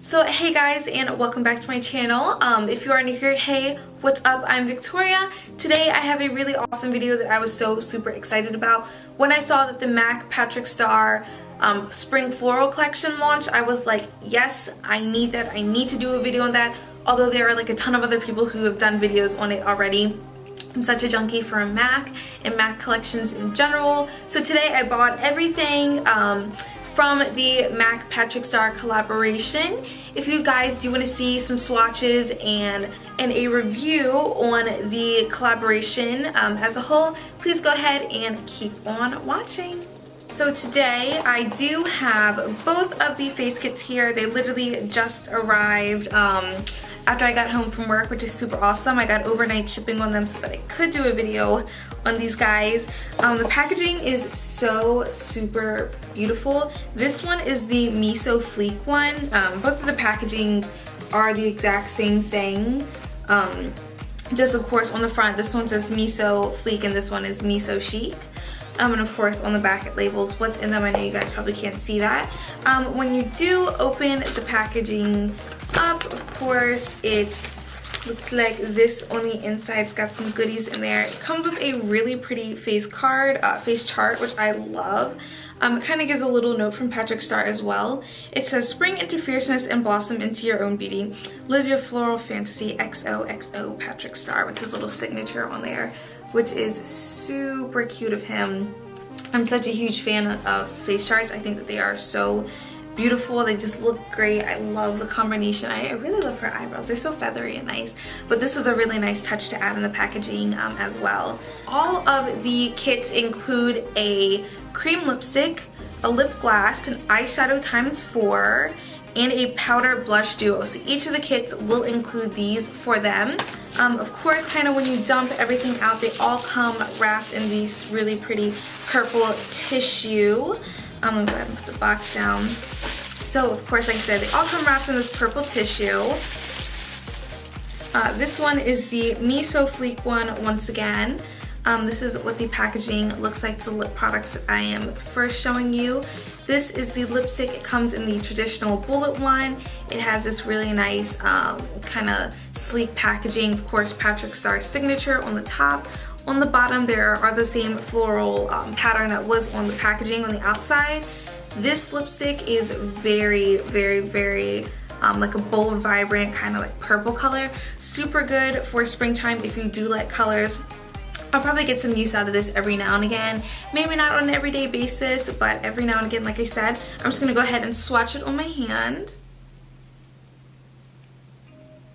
So hey guys, and welcome back to my channel. If you are new here, hey, what's up? I'm Victoria. Today I have a really awesome video that I was so super excited about. When I saw that the MAC Patrick Starr Spring Floral Collection launched, I was like, yes, I need that. I need to do a video on that. Although there are like a ton of other people who have done videos on it already. I'm such a junkie for MAC and MAC collections in general. So today I bought everything from the MAC Patrick Starr collaboration. If you guys do want to see some swatches and a review on the collaboration as a whole, please go ahead and keep on watching. So today I do have both of the face kits here. They literally just arrived after I got home from work, which is super awesome. I got overnight shipping on them so that I could do a video on these guys. The packaging is so super beautiful. This one is the Miso FLEEK one. Both of the packaging are the exact same thing. Just of course on the front, this one says Miso FLEEK and this one is Miso CHIC. And of course on the back it labels what's in them. I know you guys probably can't see that. When you do open the packaging up, of course it looks like this on the inside. It's got some goodies in there. It comes with a really pretty face card, face chart, which I love. It kind of gives a little note from Patrick Starr as well. It says, spring into fierceness and blossom into your own beauty. Live your floral fantasy, XOXO Patrick Starr, with his little signature on there, which is super cute of him. I'm such a huge fan of face charts. I think that they are so beautiful. They just look great. I love the combination. I really love her eyebrows. They're so feathery and nice. But this was a really nice touch to add in the packaging as well. All of the kits include a cream lipstick, a lip gloss, an eyeshadow ×4, and a powder blush duo. So each of the kits will include these for them. Of course, kind of when you dump everything out, they all come wrapped in these really pretty purple tissue. I'm gonna go ahead and put the box down. So of course, like I said, they all come wrapped in this purple tissue. This one is the Miso FLEEK one once again. This is what the packaging looks like. It's the lip products that I am first showing you. This is the lipstick. It comes in the traditional bullet one. It has this really nice kind of sleek packaging. Of course, Patrick Starr's signature on the top. On the bottom there are the same floral pattern that was on the packaging on the outside. This lipstick is very like a bold, vibrant, kind of like purple color. Super good for springtime if you do like colors. I'll probably get some use out of this every now and again. Maybe not on an everyday basis, but every now and again, like I said. I'm just going to go ahead and swatch it on my hand.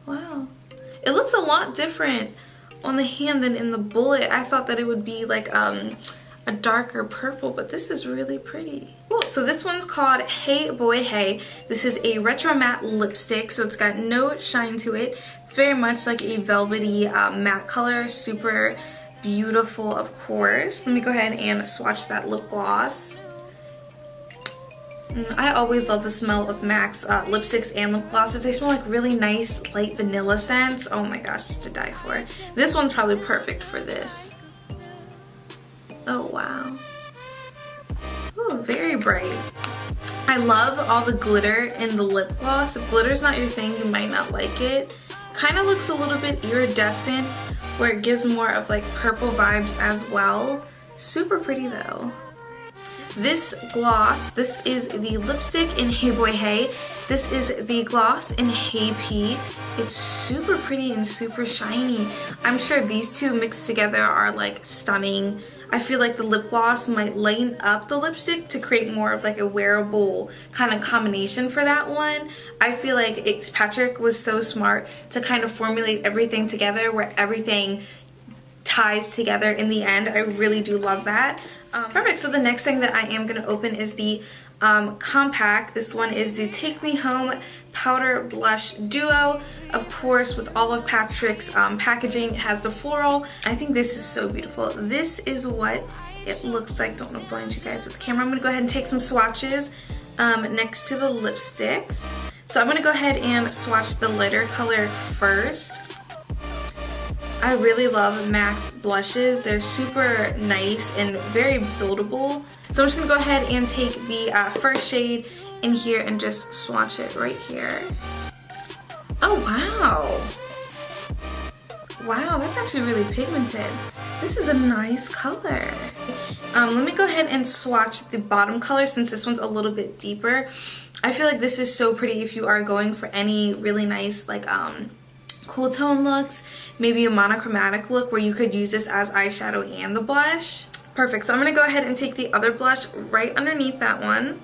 Wow. It looks a lot different on the hand than in the bullet. I thought that it would be like a darker purple, but this is really pretty. Cool. So this one's called Hey Boy Hey. This is a retro matte lipstick, so it's got no shine to it. It's very much like a velvety matte color. Super beautiful, of course. Let me go ahead and swatch that lip gloss. I always love the smell of MAC's lipsticks and lip glosses. They smell like really nice light vanilla scents. Oh my gosh, it's to die for. This one's probably perfect for this. Oh wow. Ooh, very bright. I love all the glitter in the lip gloss. If glitter's not your thing, you might not like it. Kind of looks a little bit iridescent, where it gives more of like purple vibes as well. Super pretty though. This gloss, this is the lipstick in Hey Boy Hey. This is the gloss in Hey P. It's super pretty and super shiny. I'm sure these two mixed together are like stunning. I feel like the lip gloss might lighten up the lipstick to create more of like a wearable kind of combination for that one. I feel like Patrick was so smart to kind of formulate everything together where everything ties together in the end. I really do love that. Perfect. So the next thing that I am going to open is the compact. This one is the Take Me Home Powder Blush Duo. Of course, with all of Patrick's packaging, it has the floral. I think this is so beautiful. This is what it looks like. Don't want to blind you guys with the camera. I'm going to go ahead and take some swatches next to the lipsticks. So I'm going to go ahead and swatch the lighter color first. I really love MAC's blushes. They're super nice and very buildable. So I'm just going to go ahead and take the first shade in here and just swatch it right here. Oh wow. Wow, that's actually really pigmented. This is a nice color. Let me go ahead and swatch the bottom color since this one's a little bit deeper. I feel like this is so pretty if you are going for any really nice like cool tone looks, maybe a monochromatic look where you could use this as eyeshadow and the blush. Perfect, so I'm gonna go ahead and take the other blush right underneath that one.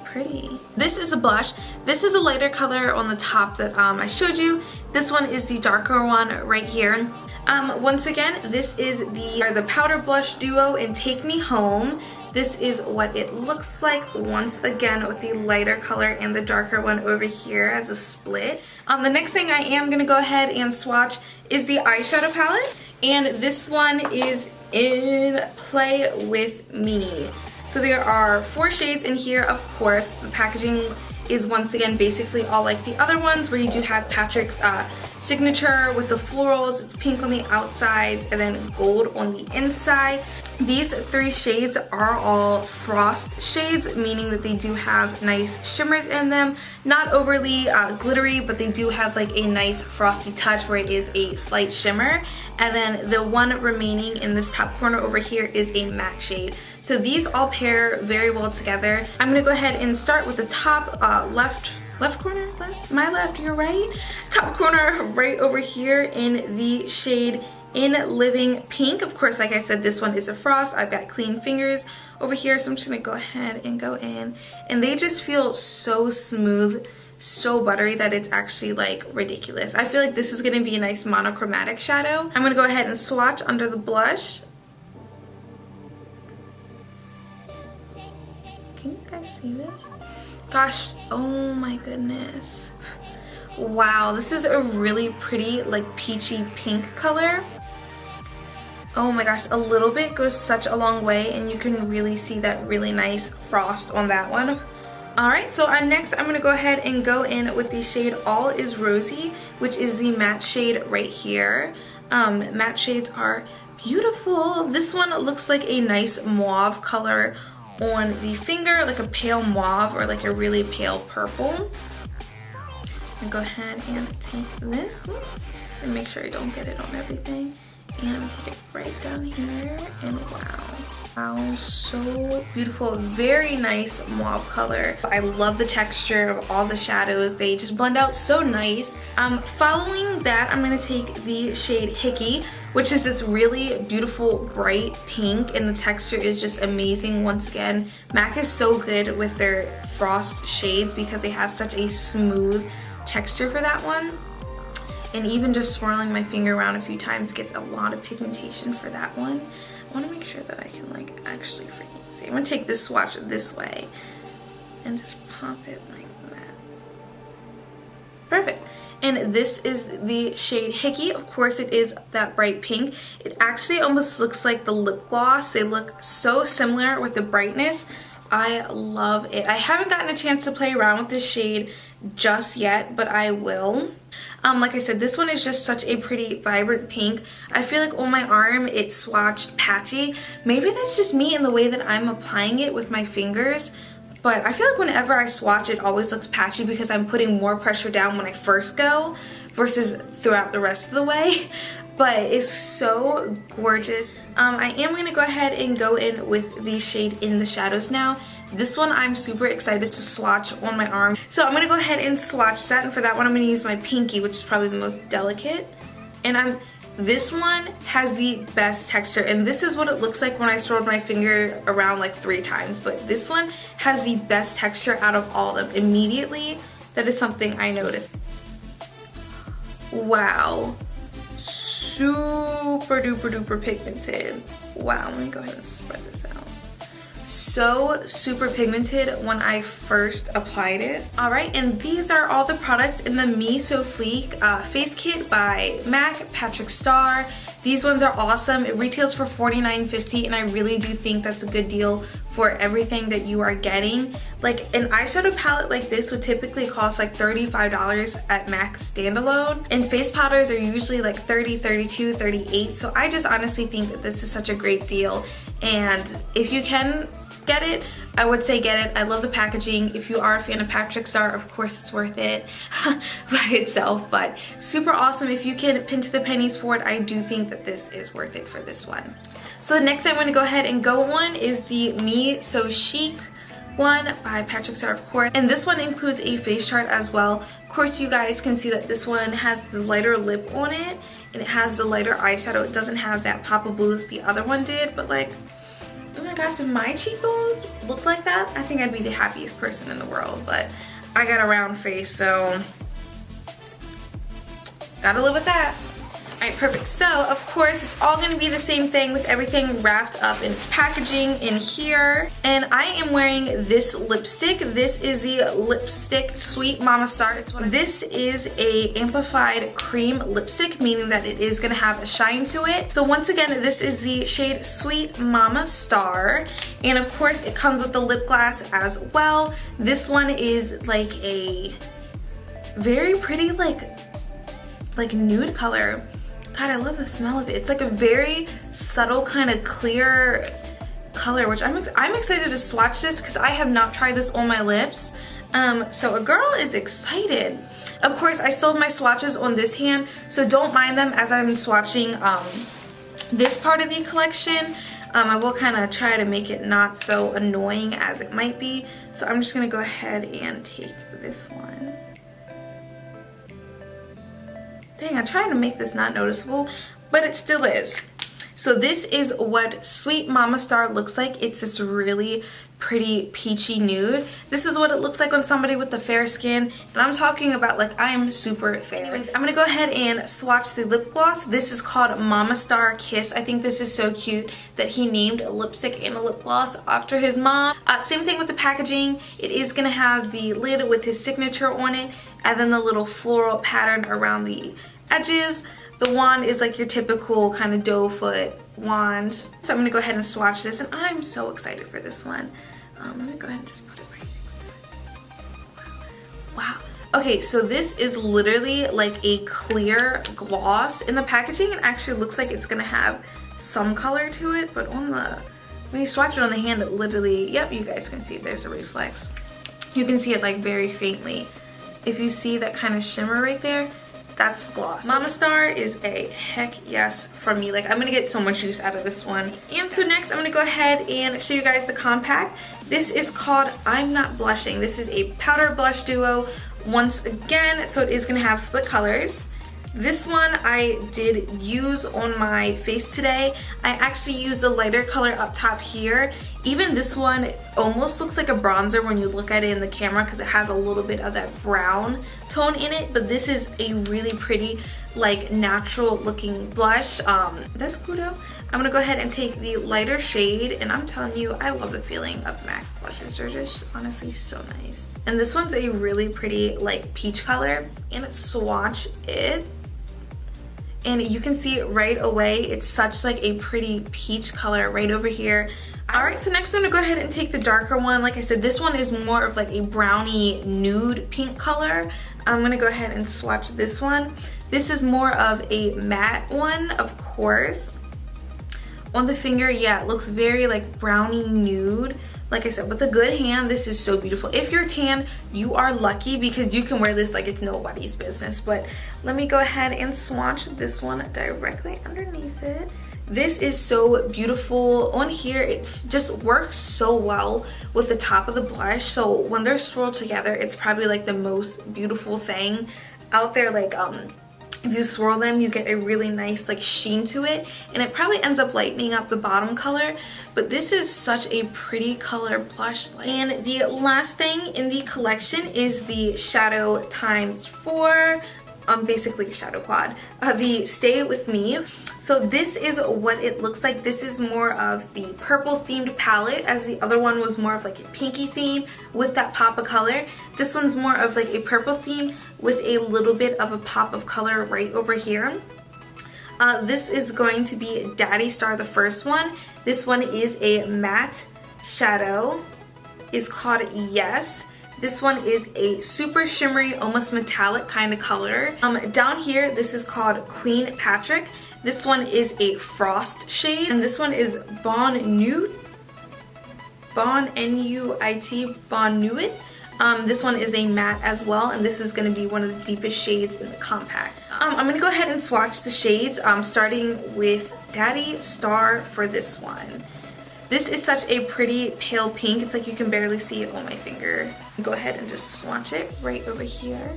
Pretty. This is a blush. This is a lighter color on the top that I showed you. This one is the darker one right here. Once again, this is the powder blush duo in Take Me Home. This is what it looks like once again with the lighter color and the darker one over here as a split. The next thing I am going to go ahead and swatch is the eyeshadow palette, and this one is in Play With Me. So there are 4 shades in here. Of course, the packaging is once again basically all like the other ones where you do have Patrick's signature with the florals. It's pink on the outsides and then gold on the inside. These 3 shades are all frost shades, meaning that they do have nice shimmers in them. Not overly glittery, but they do have like a nice frosty touch where it is a slight shimmer. And then the one remaining in this top corner over here is a matte shade. So these all pair very well together. I'm gonna go ahead and start with the top left corner, my left, your right. Top corner right over here in the shade in Living Pink. Of course, like I said, this one is a frost. I've got clean fingers over here, so I'm just gonna go ahead and go in. And they just feel so smooth, so buttery that it's actually like ridiculous. I feel like this is gonna be a nice monochromatic shadow. I'm gonna go ahead and swatch under the blush. Can you guys see this? Gosh, oh my goodness. Wow, this is a really pretty like peachy pink color. Oh my gosh, a little bit goes such a long way, and you can really see that really nice frost on that one. Alright, so next I'm going to go ahead and go in with the shade All Is Rosy, which is the matte shade right here. Matte shades are beautiful. This one looks like a nice mauve color on the finger, like a pale mauve or like a really pale purple. I'm gonna go ahead and take this, whoops, and make sure I don't get it on everything. And I'm gonna take it right down here, and wow, so beautiful. Very nice mauve color. I love the texture of all the shadows. They just blend out so nice. Following that, I'm gonna take the shade Hickey, which is this really beautiful bright pink, and the texture is just amazing. Once again, MAC is so good with their frost shades because they have such a smooth texture for that one. And even just swirling my finger around a few times gets a lot of pigmentation for that one. I want to make sure that I can like actually freaking see. I'm going to take this swatch this way and just pop it like that. Perfect. And this is the shade Hickey. Of course, it is that bright pink. It actually almost looks like the lip gloss. They look so similar with the brightness. I love it. I haven't gotten a chance to play around with this shade just yet, but I will. Like I said, this one is just such a pretty vibrant pink. I feel like on my arm it swatched patchy. Maybe that's just me and the way that I'm applying it with my fingers, but I feel like whenever I swatch it always looks patchy because I'm putting more pressure down when I first go versus throughout the rest of the way. But it's so gorgeous. I am going to go ahead and go in with the shade In the Shadows now. This one I'm super excited to swatch on my arm. So I'm going to go ahead and swatch that, and for that one I'm going to use my pinky, which is probably the most delicate. And this one has the best texture, and this is what it looks like when I swirled my finger around like 3 times. But this one has the best texture out of all of them. Immediately, that is something I noticed. Wow. Super duper duper pigmented. Wow, let me go ahead and spread this out. So super pigmented when I first applied it. Alright, and these are all the products in the Me So Fleek face kit by MAC, Patrick Starr. These ones are awesome. It retails for $49.50, and I really do think that's a good deal for everything that you are getting. Like an eyeshadow palette like this would typically cost like $35 at MAC standalone, and face powders are usually like $30, $32, $38. So I just honestly think that this is such a great deal. and if you can get it, I would say get it. I love the packaging. If you are a fan of Patrick Starrr, of course it's worth it by itself, but super awesome. If you can pinch the pennies for it, I do think that this is worth it for this one. So the next I'm going to go ahead and go on is the Me So Chic one by Patrick Starrr, of course, and this one includes a face chart as well. Of course, you guys can see that this one has the lighter lip on it and it has the lighter eyeshadow. It doesn't have that pop of blue that the other one did, but like, oh my gosh, if my cheekbones looked like that, I think I'd be the happiest person in the world. But I got a round face, so gotta live with that. Alright, perfect. So, of course, it's all going to be the same thing with everything wrapped up in its packaging in here. And I am wearing this lipstick. This is the lipstick Sweet Mama Starr. This is a amplified cream lipstick, meaning that it is going to have a shine to it. So once again, this is the shade Sweet Mama Starr. And of course, it comes with the lip gloss as well. This one is like a very pretty like nude color. God, I love the smell of it. It's like a very subtle kind of clear color, which I'm excited to swatch this because I have not tried this on my lips. So a girl is excited. Of course, I still have my swatches on this hand, so don't mind them as I'm swatching this part of the collection. I will kind of try to make it not so annoying as it might be. So I'm just going to go ahead and take this one. Dang, I tried to make this not noticeable, but it still is. So this is what Sweet Mama Starr looks like. It's this really pretty peachy nude. This is what it looks like on somebody with the fair skin, and I'm talking about like I am super fair. Anyways, I'm gonna go ahead and swatch the lip gloss. This is called Mama Starr Kiss. I think this is so cute that he named a lipstick and a lip gloss after his mom. Same thing with the packaging. It is gonna have the lid with his signature on it, and then the little floral pattern around the edges. The wand is like your typical kind of doe foot wand. So I'm gonna go ahead and swatch this, and I'm so excited for this one. Let me go ahead and just put it right here. Wow. Okay, so this is literally like a clear gloss. In the packaging, it actually looks like it's gonna have some color to it, but when you swatch it on the hand, it literally, yep, you guys can see there's a reflex. You can see it like very faintly. If you see that kind of shimmer right there, that's the gloss. Mama Starr is a heck yes from me. Like, I'm gonna get so much use out of this one. And so next, I'm gonna go ahead and show you guys the compact. This is called I'm Not Blushing. This is a powder blush duo once again, so it is gonna have split colors. This one I did use on my face today. I actually used a lighter color up top here. Even this one almost looks like a bronzer when you look at it in the camera because it has a little bit of that brown tone in it, but this is a really pretty like natural looking blush. That's goo.gl. I'm gonna go ahead and take the lighter shade, and I'm telling you, I love the feeling of MAC's blushes. They're just honestly so nice. And this one's a really pretty like peach color, and swatch it. And you can see it right away. It's such like a pretty peach color right over here. Alright, so next I'm gonna go ahead and take the darker one. Like I said, this one is more of like a brownie nude pink color. I'm gonna go ahead and swatch this one. This is more of a matte one, of course. On the finger, yeah, it looks very like brownie nude. Like I said, with a good hand, this is so beautiful. If you're tan, you are lucky because you can wear this like it's nobody's business. But let me go ahead and swatch this one directly underneath it. This is so beautiful. On here, it just works so well with the top of the blush. So when they're swirled together, it's probably like the most beautiful thing out there. Like, if you swirl them, you get a really nice like sheen to it, and it probably ends up lightening up the bottom color. But this is such a pretty color blush. And the last thing in the collection is the Shadow ×4, basically a shadow quad, the Stay With Me. So this is what it looks like. This is more of the purple themed palette, as the other one was more of like a pinky theme with that pop of color. This one's more of like a purple theme with a little bit of a pop of color right over here. This is going to be Daddy Starr, the first one. This one is a matte shadow. It's called Yes. This one is a super shimmery, almost metallic kind of color. Down here, this is called Queen Patrick. This one is a frost shade, and this one is Bon Nuit. Bon N-U-I-T, Bon Nuit. This one is a matte as well, and this is going to be one of the deepest shades in the compact. I'm going to go ahead and swatch the shades, starting with Daddy Star for this one. This is such a pretty pale pink. It's like you can barely see it on my finger. Go ahead and just swatch it right over here.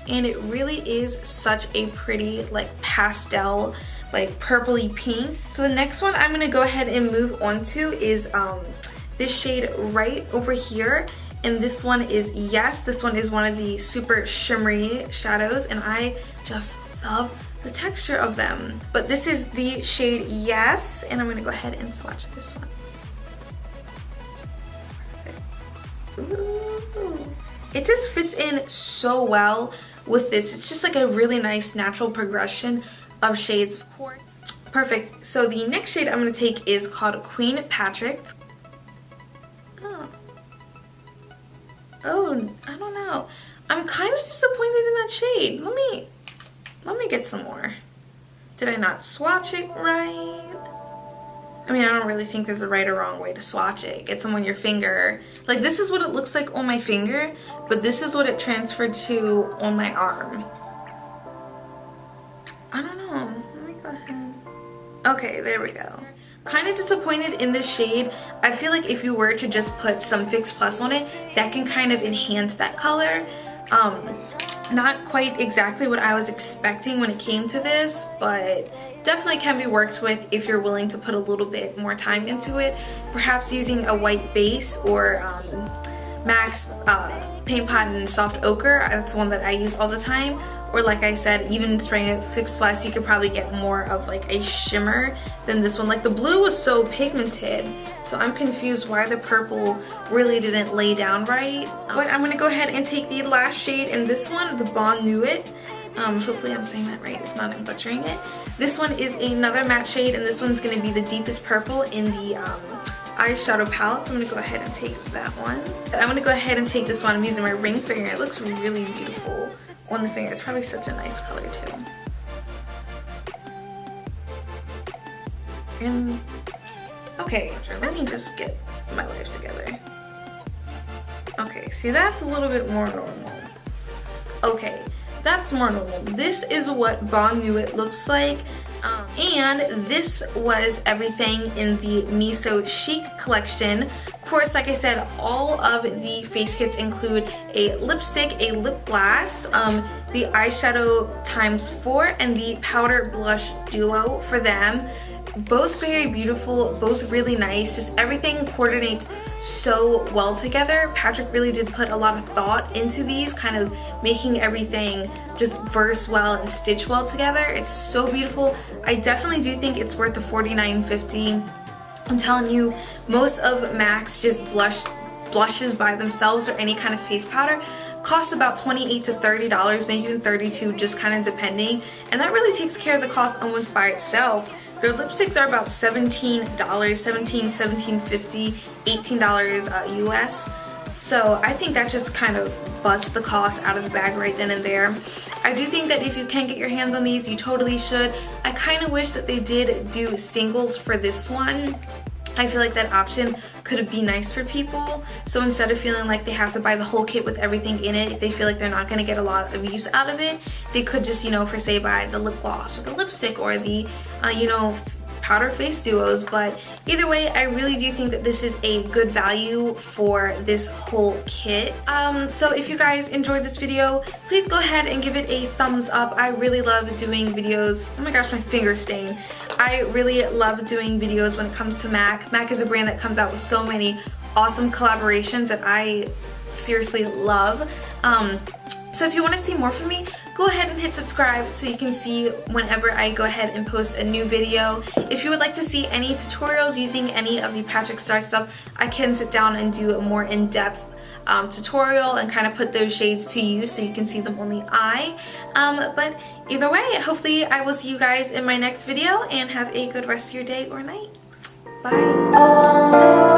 And it really is such a pretty like pastel, like purpley pink. So the next one I'm going to go ahead and move on to is this shade right over here, and this one is Yes. This one is one of the super shimmery shadows, and I just love the texture of them. But this is the shade Yes, and I'm gonna go ahead and swatch this one. Ooh. It just fits in so well with this. It's just like a really nice natural progression of shades, of course. Perfect. So the next shade I'm gonna take is called Queen Patrick. Oh, I don't know. I'm kind of disappointed in that shade. Let me get some more. Did I not swatch it right? I mean, I don't really think there's a right or wrong way to swatch it. Get some on your finger. Like, this is what it looks like on my finger, but this is what it transferred to on my arm. I don't know. Let me go ahead. Okay, there we go. Kind of disappointed in this shade. I feel like if you were to just put some Fix Plus on it, that can kind of enhance that color. Not quite exactly what I was expecting when it came to this, but definitely can be worked with if you're willing to put a little bit more time into it. Perhaps using a white base or MAC's Paint Pot and Soft Ochre. That's one that I use all the time. Or like I said, even spraying it Fix Plus, you could probably get more of like a shimmer than this one. Like the blue was so pigmented, so I'm confused why the purple really didn't lay down right. But I'm gonna go ahead and take the last shade in this one, the Bon Nuit. Hopefully I'm saying that right. If not, I'm butchering it. This one is another matte shade, and this one's gonna be the deepest purple in the eyeshadow palette. So I'm gonna go ahead and take that one. I'm gonna go ahead and take this one. I'm using my ring finger. It looks really beautiful on the finger. It's probably such a nice color too. And okay, let me just get my life together. Okay, see, that's a little bit more normal. Okay, that's more normal. This is what Bon Nuit looks like. And this was everything in the Miso Chic collection. Of course, like I said, all of the face kits include a lipstick, a lip gloss, the eyeshadow ×4, and the powder blush duo for them. Both very beautiful, both really nice. Just everything coordinates so well together. Patrick really did put a lot of thought into these, kind of making everything just verse well and stitch well together. It's so beautiful. I definitely do think it's worth the $49.50. I'm telling you, most of MAC's just blushes by themselves or any kind of face powder cost about $28 to $30, maybe even $32, just kind of depending. And that really takes care of the cost almost by itself. Their lipsticks are about $17, $17.50, $18 US. So I think that just kind of busts the cost out of the bag right then and there. I do think that if you can get your hands on these, you totally should. I kind of wish that they did do singles for this one. I feel like that option could be nice for people. So instead of feeling like they have to buy the whole kit with everything in it, if they feel like they're not going to get a lot of use out of it, they could just, you know, for say buy the lip gloss or the lipstick or the, you know, powder face duos. But either way, I really do think that this is a good value for this whole kit. So if you guys enjoyed this video, please go ahead and give it a thumbs up. I really love doing videos. Oh my gosh, my finger's stained. I really love doing videos when it comes to MAC. MAC is a brand that comes out with so many awesome collaborations that I seriously love. So if you want to see more from me, go ahead and hit subscribe so you can see whenever I go ahead and post a new video. If you would like to see any tutorials using any of the Patrick Starr stuff, I can sit down and do a more in-depth tutorial and kind of put those shades to use so you can see them on the eye. But either way, hopefully I will see you guys in my next video, and have a good rest of your day or night. Bye.